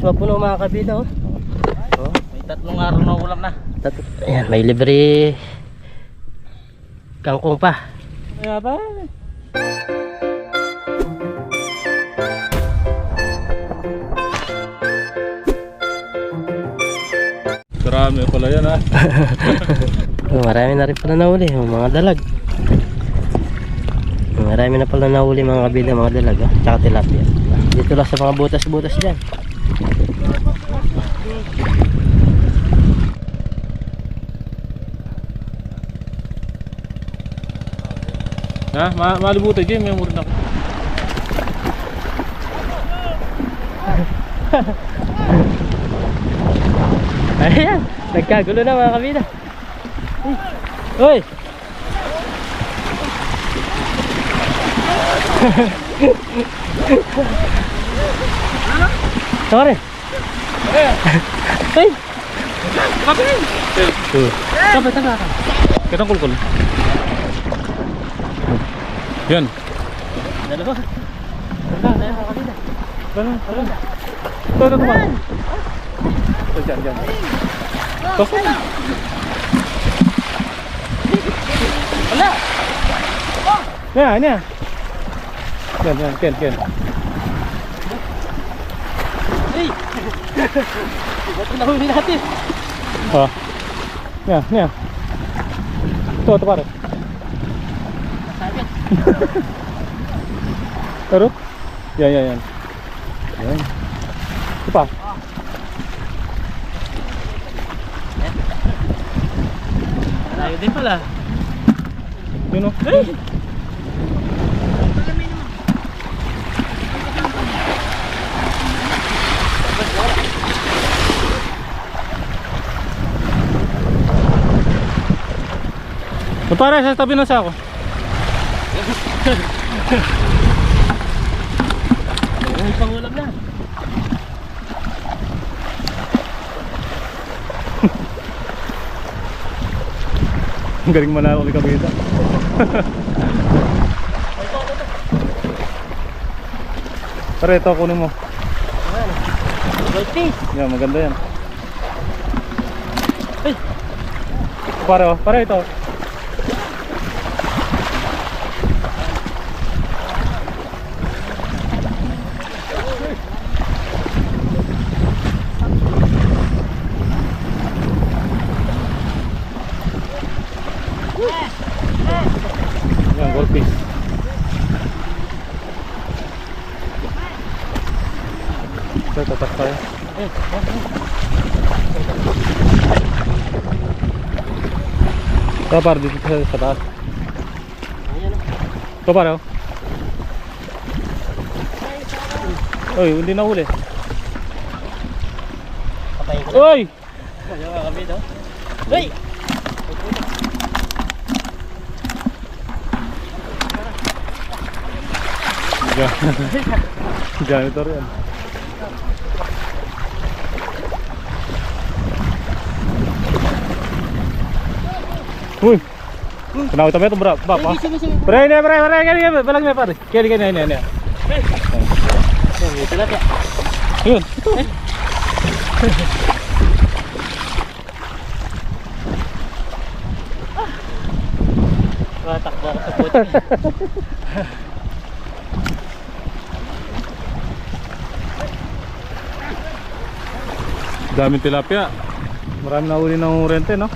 halos mapuno mga kabida oh. Oh. May 3 araw na ulam na. Ayan, may libre kangkong pa. Kaya ba? Marami pala yan ha. Marami na rin pala nahuli mga dalag. Marami na pala nahuli mga kabida, mga dalag ha? Tsaka tilapia. Dito lang sa mga butas-butas dyan. Ha? Malibutan dyan, may murin ako. Ayan, nagkagulo na mga kabida. Uy! Sorry. Hey. Kapin. Kapit ka. Kitang kulkul. Yan. Dalawa. Wala mga kabida. Ganun. Ito ba? Diyan. Tok. Wala. Yan. Yan, Ken. Hey. Ba't nahuli natin? Ha. Yan. Ito pare. Nasabit. Pero? Yan. Ito pa. Malayo din pala. Yun o. Hey! Para sa tabi ng sako. May pangulam na. Ang galing manalo ni Kabita. Pare, ito kunin mo. White fish. Yan, maganda yan. Hey. Pare ito. Yan, gold fish. Ito, tatak tayo. Ito pare, dito sa taas. Ito pare oh. Uy, hindi na huli. Patayin ko na. Uy! Ayaw mga kabida. Hey! Janitor yan. Uy! Kenapa ito berapa? Bapak? Pre, balang me pare. Kali ini. Ito lang ya. Yun, ito. Takbo ako sa puti. Daming tilapia. Marami na uli ng rente, no?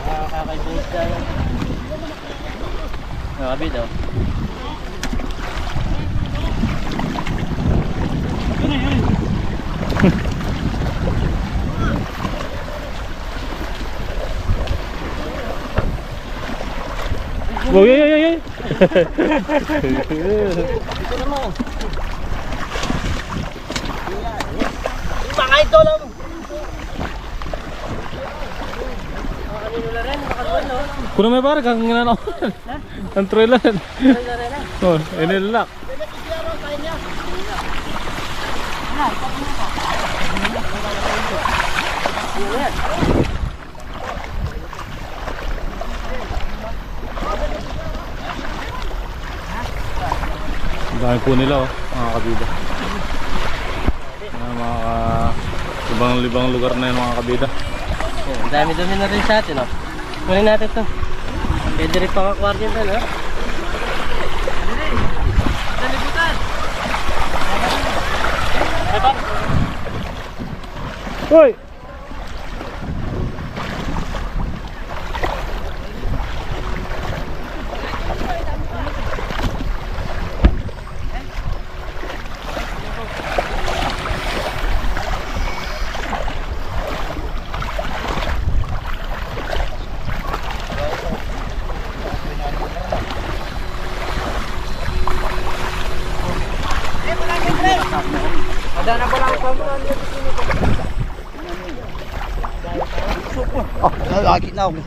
Nakakaibos na yan. Nakabid oh. Wow, yay. Ito naman. Mga ito lang. Kanino na rin, nakaluan no? Kuno may pare kang ginanaw. Ang trailer. Oh, inilak. Dahil po nila oh. mga kabida. Mga ibang lugar na yan mga kabida. Yan, ang dami-dami na rin sa atin, oh. Kunin natin to. Pwede rin pang aquarium na, no? Uy! Lagi na ako.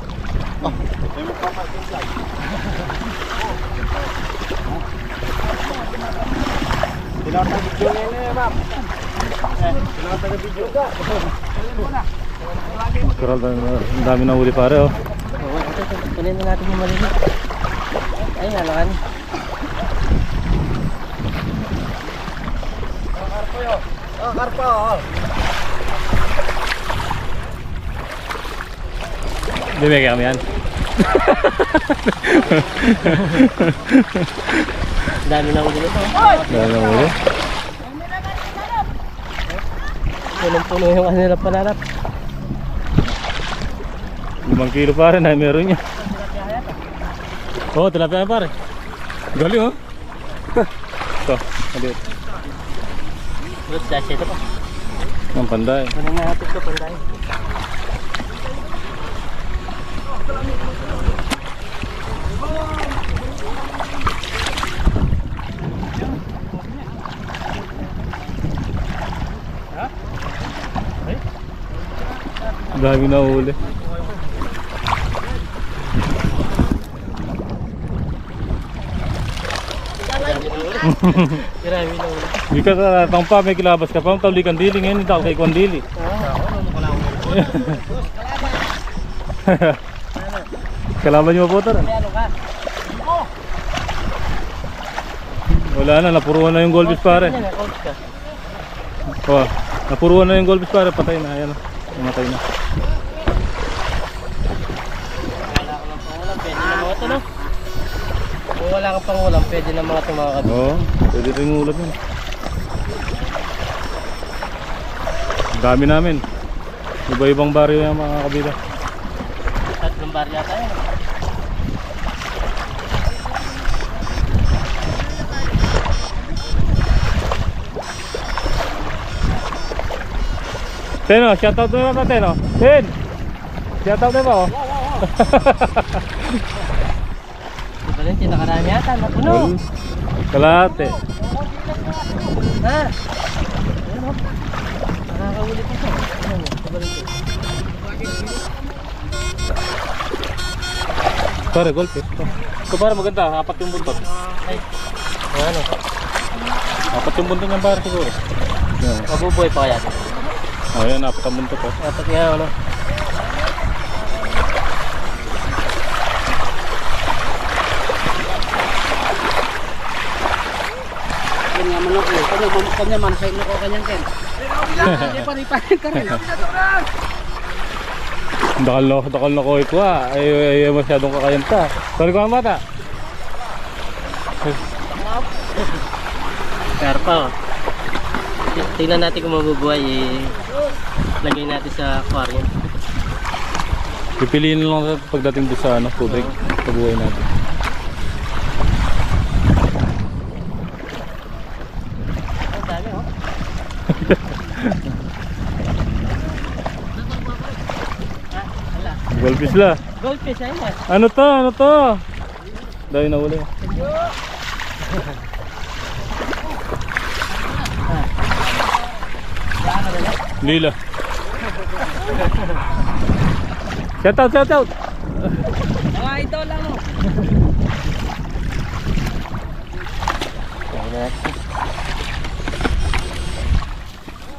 Karal, ang dami na huli pare oh. Oo, ito. Kunin na natin yung malilit. Ay, halakan. Karpa. Bibigyan kami yan. Ang dami na huli nito. Dami na huli. Punong-puno yung kanila panarap. 5 kilo pare na meron niya. Oh, tilapia na pare. Galing oh. Ito, maliit. Good, dash ito pa. Ang panday. Kunin na natin ito, panday. Dami na huli. Marami na huli. Hindi ka sa pa, may kilabas ka pa. Ang tawli kang dili ngayon, hindi ako kay Kwandili. Kalaban niyo po ito? Wala na, napuruan na yung goldfish pare. Oh, napuruan na yung goldfish pare, patay na. Ayan, namatay na. Wala kang pangulam, pwede na mga tumakad. Oo, pwede rin ulam yun. Ang dami namin. Iba-ibang baryo yung mga kabila. Tatlong bar yata yun. Teno, shoutout na naman Teno. Ten! Shoutout na ba oh? Diba rin, tinakarami yata, napuno. Kalate. Ha? Ano? Nakakahuli pa siya. Ano? Diba rin ito? Pare, goldfish. Ito pare maganda, apat yung buntot. Ay, ano? Apat yung buntot ng pare siguro. Yan. Mabubuhay pa kaya ito? Oh, yan, apat ang buntot oh. Dapat nga, ano? Yan nga manok eh. Kanya man sa inyo ko kanyang ken. Hindi pa rin ka rin. Dakal na ko ito ah. Ay masyadong kakayanta. Sorry ko ang mata. Karpa, oh. Tingnan natin kung mabubuhay, lagay natin sa aquarium. Pipiliin lang pagdating doon sa ano, tubig. Pabuhay natin. Ang dami, oh. Wala. Goldfish la. Goldfish, ayun na. Ano to? Ano to? Dahil nahuli. Lila. Shout out. Mga ito lang oh.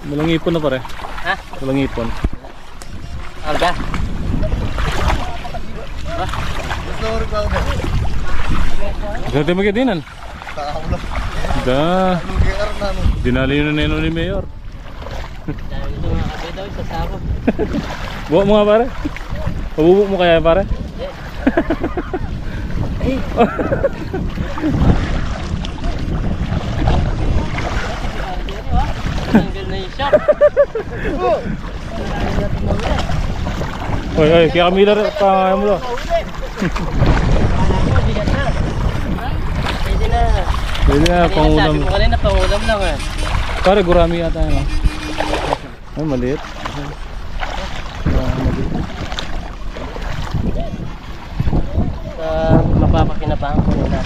Walang ipon na pare. Ha? Walang ipon. Alga. Ganda magadinan. Da. Dinali yun na ni Mayor. Dahil ito mga kabida, sa sabog. Buka mo nga pare. Pabubuk mo kaya pare? Ay! Tanggal na yung shop. Oy, kaya Camila pa mo lo. Pwede na. Pwede na, pangulam. Sabi mo kanina, pangulam lang eh. Pare, gurami yata yun. Ay, maliit. Mapapakinabangan ko nila.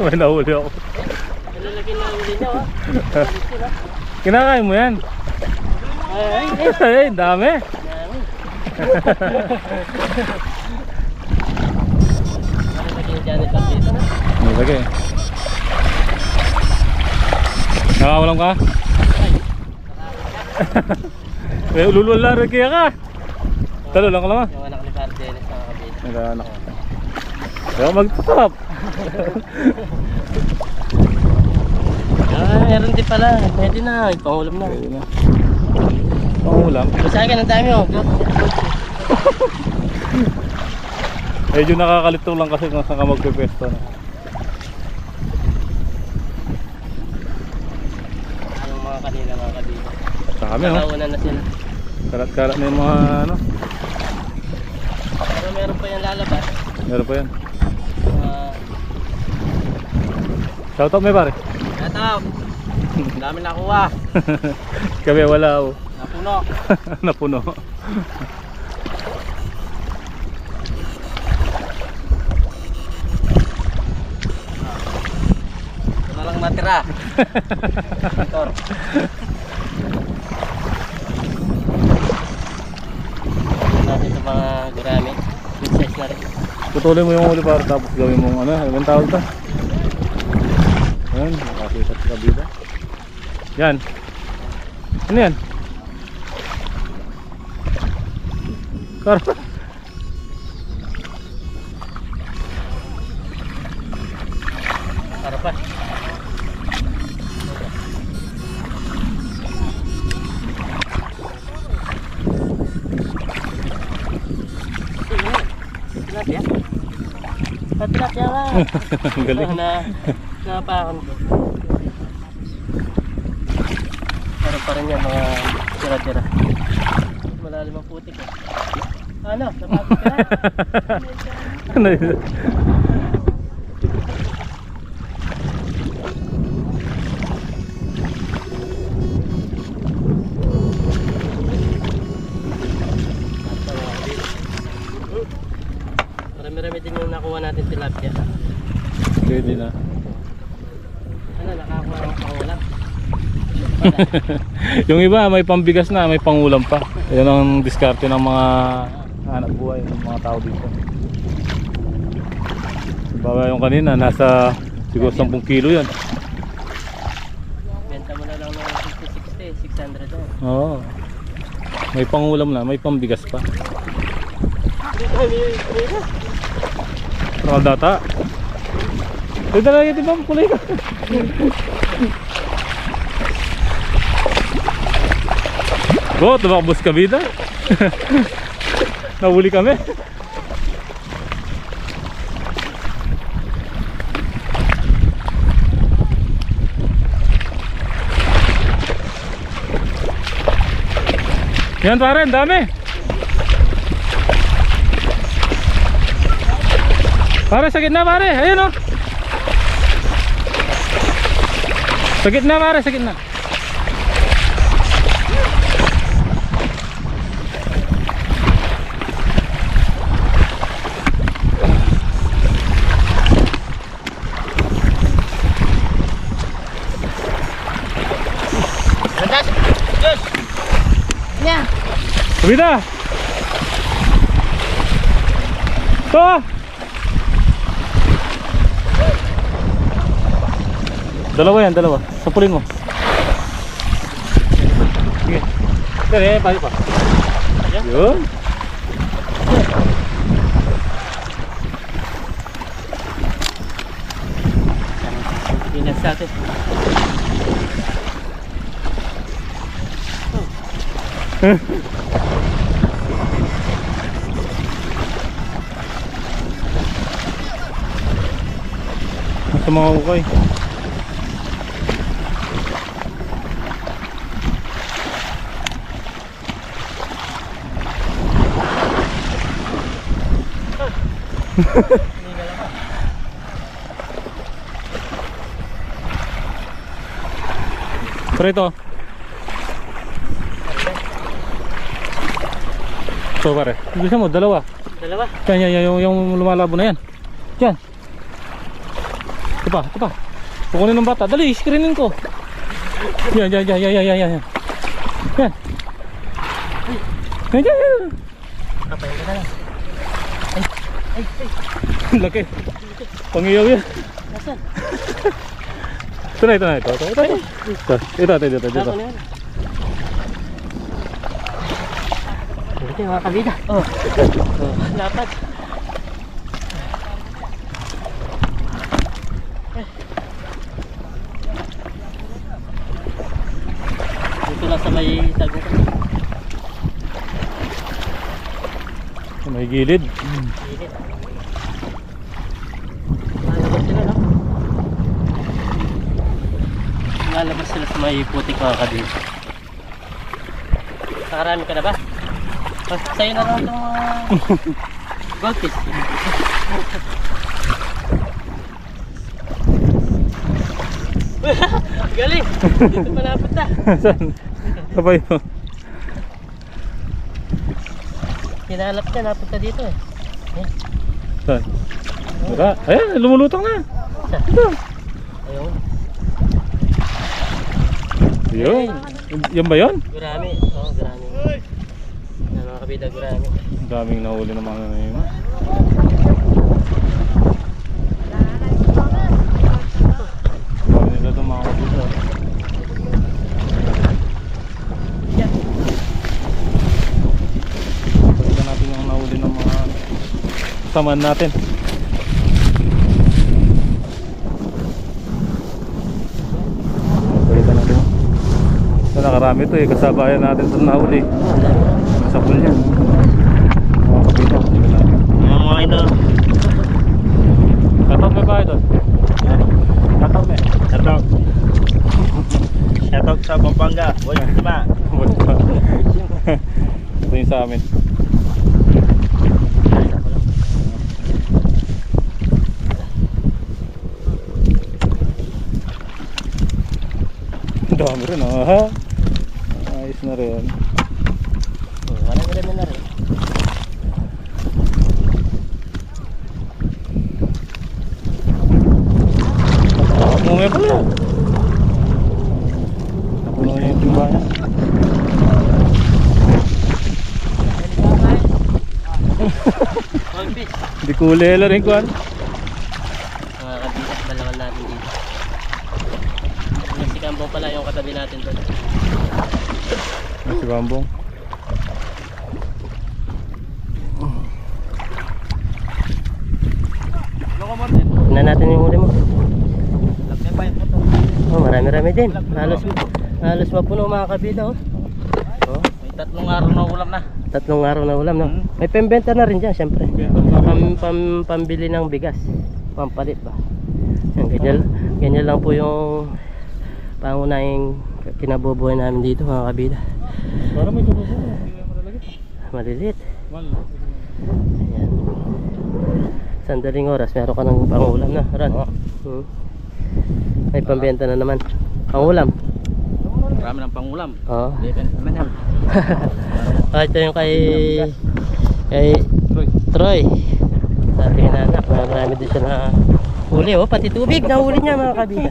May nahuli ako. Nalalagyan na huli niya, ha? Kinakain mo yan? Ay, Ay, dami. Nalalagyan niya dyan ito dito na. Nalagay. Nakakawalam ka? May ululul na rin kaya ka. Talo lang ka lang. Yung anak ni Father Dennis na kabila. Nagkaanak. Kaya magtutap. Meron din pala. Pwede na. Ipangulam na. Pwede na. Pangulam. Sa akin, ang dami, oh. Medyo nakakalito lang kasi kung saan ka magpipwesto na. Yung mga kanila, mga kabila. Sa kami, no? Nakauna na sila. Karat-karat na yung mga ano. Pero meron pa yung lalabas. Meron pa yan. Shoutout may pare. Shoutout. Dami nakuha. Kami wala oh. Napuno. Napuno. Ito na lang natira. Motor. Natin ito mga gurami. Good size na rin. Putulin mo yung huli para tapos gawin mong ano, ibang tawag ta. Yan, nakakita sa kabila. Yan. Ano yan? Karpa. Karpa. Tilapia. Tilapia lang. Ang galing. Napakan ko. Meron pa rin yan mga tira-tira. Malalim ang putik eh. Ano? Napagod ka na? Ano yun? Marami-rami din yung nakuha natin tilapia. Pwede na. Ano, nakakuha ng pangulam. Yung iba may pambigas na, may pangulam pa. Yan ang diskarte ng mga anak buhay ng mga tao dito. Baga yung kanina nasa siguro 10 kilo yan. Benta mo na lang ng 50-60, 600 daw. Oo. May pangulam na, may pambigas pa. Data. Ito na yun, diba? Kulay ka. Oh, tumakbos ka bida. Nahuli kami. Yan pare, ang dami. Pare, sa gitna pare, ayun oh. Sa gitna pare, sa gitna. Subida. To. Dalawa yan, dalawa. Sapulin mo. Sige. Sige, payo pa. Yun. sa atin. Nasa mga ukay. Pero ito. Ito pare. Bisa mo, dalawa. Dalawa. Yan, yung lumalabo na yan. Yan. Ito pa. Kukunin ng bata. Dali, screenin ko. Yan. Yan. Yan. Kapayin ka na lang. Ay. Laki. Pangiyaw yan. Nasaan? Ito na. Ito. Ako na yan. Ito yung mga kabida. Oh. Lapad. Dito lang sa may tagong kasi. May gilid. Gilid. Lalabas sila, no? Lalabas sila sa may putik mga kabida. Nakarami ka na ba? Sa'yo na lang itong goldfish. Galing! Dito pa napunta. Saan? Kapay mo. Hinalap niya, napunta dito eh. Saan? Wala. Ayan, lumulutang na. Saan? Ito. Ayun. Yun. Yan ba yun? Gurami. Oo, gurami. Yan mga kabida, gurami. Ang daming nahuli ng mga ngayon. Dami nila itong mga kabisa. Yan. Pagkita natin yung nahuli ng mga saman natin. Pagkita natin. So, nakarami ito eh. Kasabayan natin itong nahuli. Sa pool yan. Mga kabisa. Mga idol. Shoutout may bahay doon. Shoutout may. Shoutout sa Pampanga. Boy, diba? Ito yung sa amin. Dami rin ha. Ayos na rin. Walang ilamin na rin. Umay pala. Napuno niya yung timbangan. Goldfish. Hindi kulela rin kuhan. Mga kabida, balawan natin dito. Yung si Kambong pala yung katabi natin doon. Si Bambong. Tignan natin yung huli mo. Oh, marami-rami din. Halos mapuno mga kabida oh. Oh. May 3 araw na ulam na. 3 araw na ulam no. May pembenta na rin dyan syempre. Pambili ng bigas. Pampalit ba. Yan, ganyan lang po yung pangunahing kinabubuhay namin dito mga kabida. Parang may tutubo. Maliliit. Ayan. Sandaling oras meron ka ng pangulam na Ran. May pambenta na naman. Pangulam. Marami ng pangulam. Oo. Depende naman yan. Ito yung kay Troy. Sabi nga na anak, marami din siya na huli oh, pati tubig na huli niya mga kabida.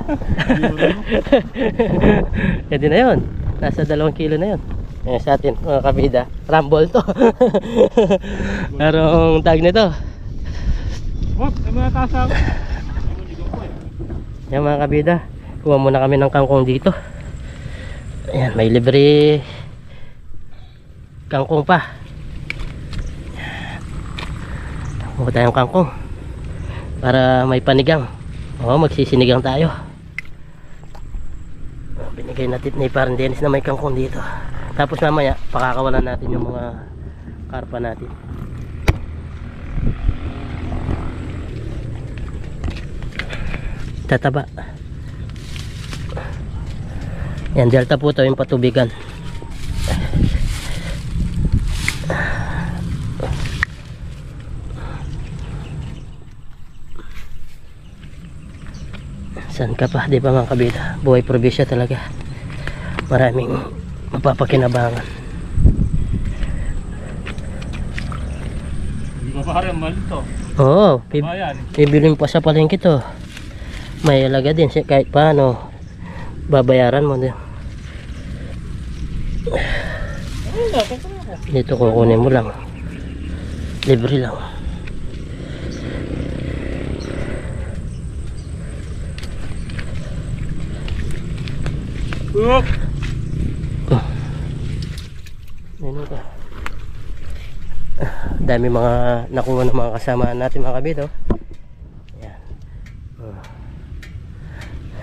Pwede na yun. Nasa 2 kilo na yun. Ayan sa atin mga kabida. Rumble to. Merong tag nito. Wop, ay mga tasam. Yan mga kabida, kuha muna kami ng kangkong dito. Ayan, may libre kangkong pa. Kuha tayong kangkong para may panigang. Oo, magsisinigang tayo. Lagay natin ni parang Dennis na may kangkong dito. Tapos mamaya pakakawalan natin yung mga karpa natin. Tataba. Yan, delta po ito yung patubigan. Saan ka pa? Di ba mga kabida? Buhay probinsya talaga. Maraming mapapakinabangan. Hindi ba pare, mali to? Oo, Bayan. bibiling pa sa palengke to. May alaga din kahit paano. Babayaran mo din. Dito kukunin mo lang. Libre lang. Ano ka? Dami mga nakuha ng mga kasama natin mga kabid, oh. Yan.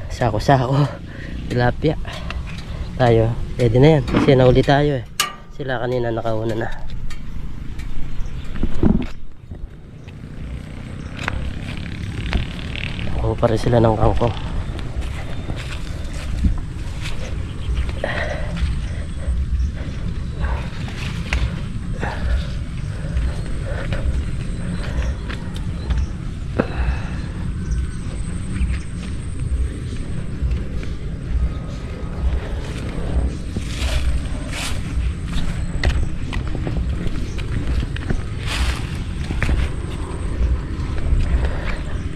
Sako-sako. Tilapia. Tayo. Pwede na yan. Kasi nauli tayo eh. Sila kanina nakauna na. Nakuha pa rin sila ng kangkong.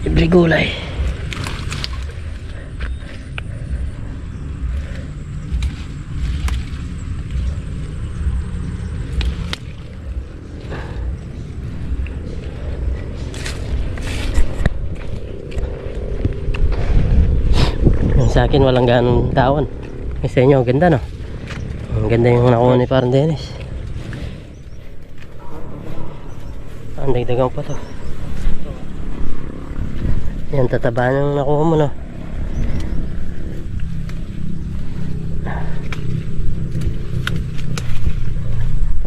Libre gulay. Yung sa akin walang ganong taon. Yung sa inyo, ang ganda no? Ang ganda yung nakuha ni parang Dennis. Ang dagdagan pa to. Yan, tataba ng nakuha mo, no?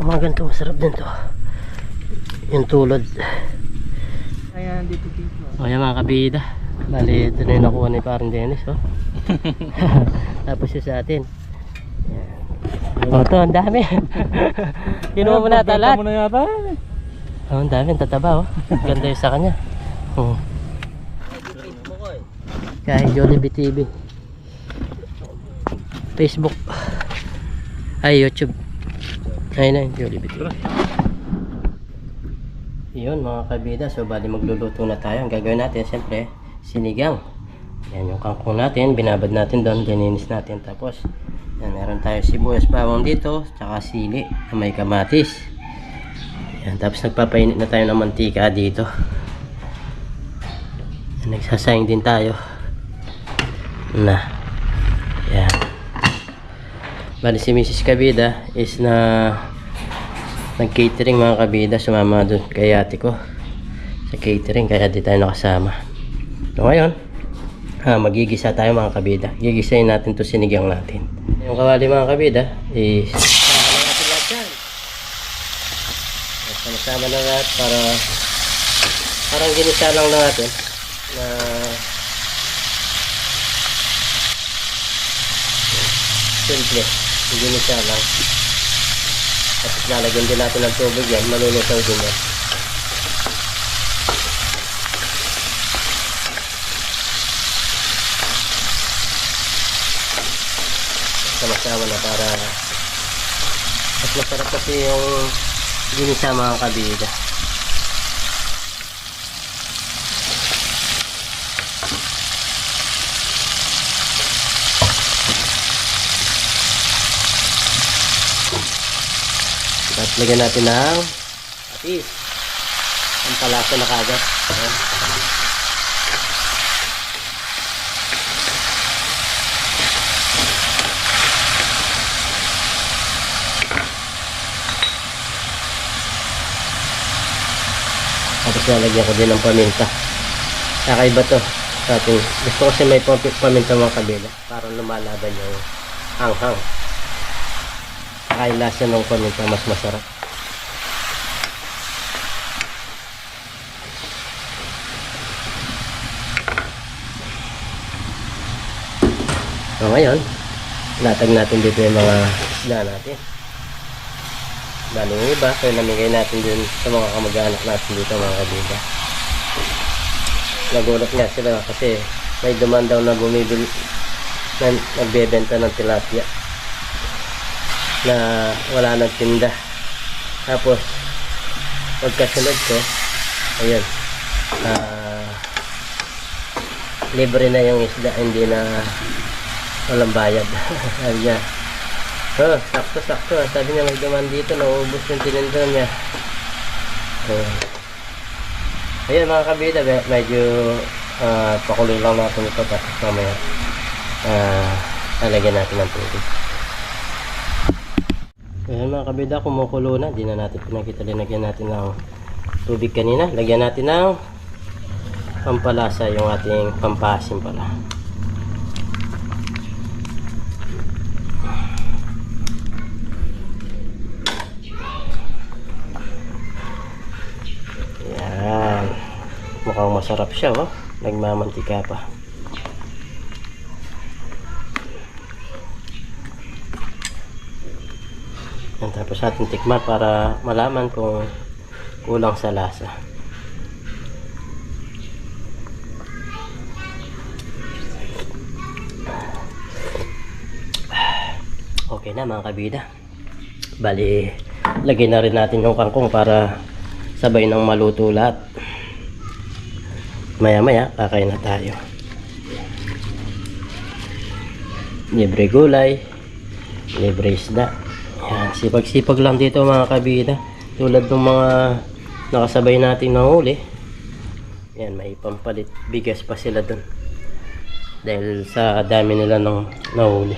Mga ganito, masarap din to. Yung tulad. Ayan, dito dito. O yan mga kabida. Bali, ito na yung nakuha ni parang Dennis, oh. Tapos yung sa atin. Yan. O, ito, ang dami. Kinuha mo na ata lahat. Mo na yata. Oh, ang dami, ang tataba, oh. Ganda yung sa kanya. Oh. Kaya Jollibee TV, Facebook, ay YouTube, ayun na yung Jollibee TV. Yun mga kabida, so bali magluluto na tayo. Ang gagawin natin siyempre sinigang. Yan yung kangkong natin, binabad natin doon, dininis natin. Tapos yan, meron tayo sibuyas bawang dito, tsaka sili na may kamatis. Yan, tapos nagpapainit na tayo ng mantika dito. Yan, nagsasayang din tayo na yan. Bali si Mrs. Kabida is na nag-catering mga kabida, sumama doon kay ate ko sa catering, kaya di tayo nakasama. So ngayon magigisa tayo mga kabida. Gigisayin natin to sinigang natin. Yung kawali mga kabida is sama natin lahat yan. Sama-sama na lahat para parang ginisa lang natin na simple, hindi na siya lang. Tapos lalagyan din natin ng tubig yan, malulusaw din yan. Sama-sama na para mas masarap kasi yung ginisa mga kabida. At lagyan natin ng patis. Ang palasa na kagad. Ayan. Tapos lalagyan ko din ng paminta. Kakaiba to sa ating. Gusto ko kasi may paminta mga kabila. Parang lumalaban yung anghang. Saka yung lasa ng paminta mas masarap. So ngayon, latag natin dito yung mga isda natin. Bali yung iba, kaya namigay natin din sa mga kamag-anak natin dito mga kabida. Nagulat nga sila kasi may duman daw na bumibili, na nagbebenta ng tilapia na wala nang tinda. Tapos pagkasunod ko, ayun, libre na yung isda, hindi na walang bayad. Sabi niya, oh, sakto. Sabi niya may duman dito, naubos yung tininda niya. Ayun mga kabida, medyo pakuloy lang natin ito, tapos mamaya lalagyan natin ng tubig. Ayun mga kabida, kumukulo na. Di na natin pinakita, linagyan natin ng tubig kanina. Lagyan natin ng pampalasa, yung ating pampasim pala. Yan, mukhang masarap siya, oh. Nagmamantika pa. Yan, tapos ating tikman para malaman kung kulang sa lasa. Okay na mga kabida. Bali, lagay na rin natin yung kangkong para sabay nang maluto lahat. Maya maya kakain na tayo. Libre gulay, libre isda. Yan, sipag-sipag lang dito mga kabida. Tulad ng mga nakasabay natin na huli. Yan, may pampalit bigas pa sila dun dahil sa dami nila ng nahuli.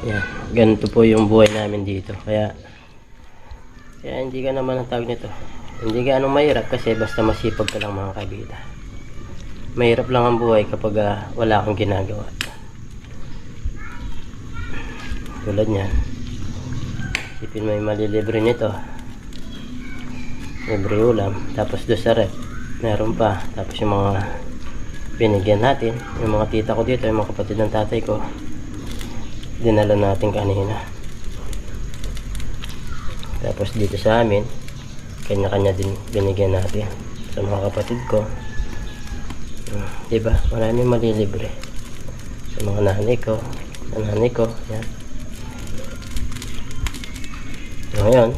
Yan, ganito po yung buhay namin dito. Kaya hindi ka naman ang tawag nito, hindi ka anong mahirap kasi basta masipag ka lang mga kabida. Mahirap lang ang buhay kapag wala kang ginagawa. Tulad niyan, isipin mo yung malilibre nito, libre ulam, tapos doon sa rep meron pa, tapos yung mga binigyan natin, yung mga tita ko dito, yung mga kapatid ng tatay ko, dinala natin kanina. Tapos dito sa amin, kanya-kanya din binigyan natin sa mga kapatid ko. Diba? Maraming malilibre. Sa mga nanay ko, sa nanay ko, yan. So, ngayon,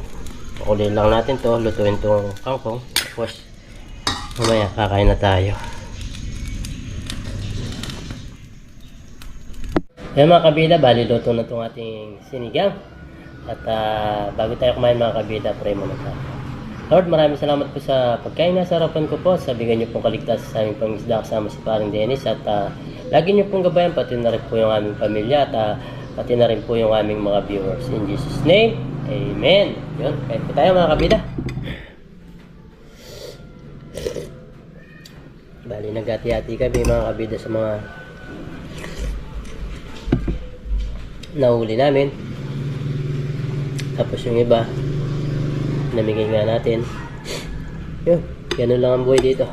pakuloy lang natin to, lutuin tong kangkong. Tapos, mamaya kakain na tayo. Yan mga kabida, bali luto na itong ating sinigang. At bago tayo kumain mga kabida, pray muna tayo. Lord, maraming salamat po sa pagkain na sa harapan ko po. Sabigan niyo pong kaligtas sa aming pangisda kasama si Paring Dennis. At lagi niyo pong gabayan, pati na rin po yung aming pamilya. At pati na rin po yung aming mga viewers. In Jesus' name, Amen. Yun, kain po tayo mga kabida. Bali, nagati-hati kami mga kabida sa mga nahuli namin. Tapos yung iba namigay nga natin. Yun, ganun lang ang buhay dito.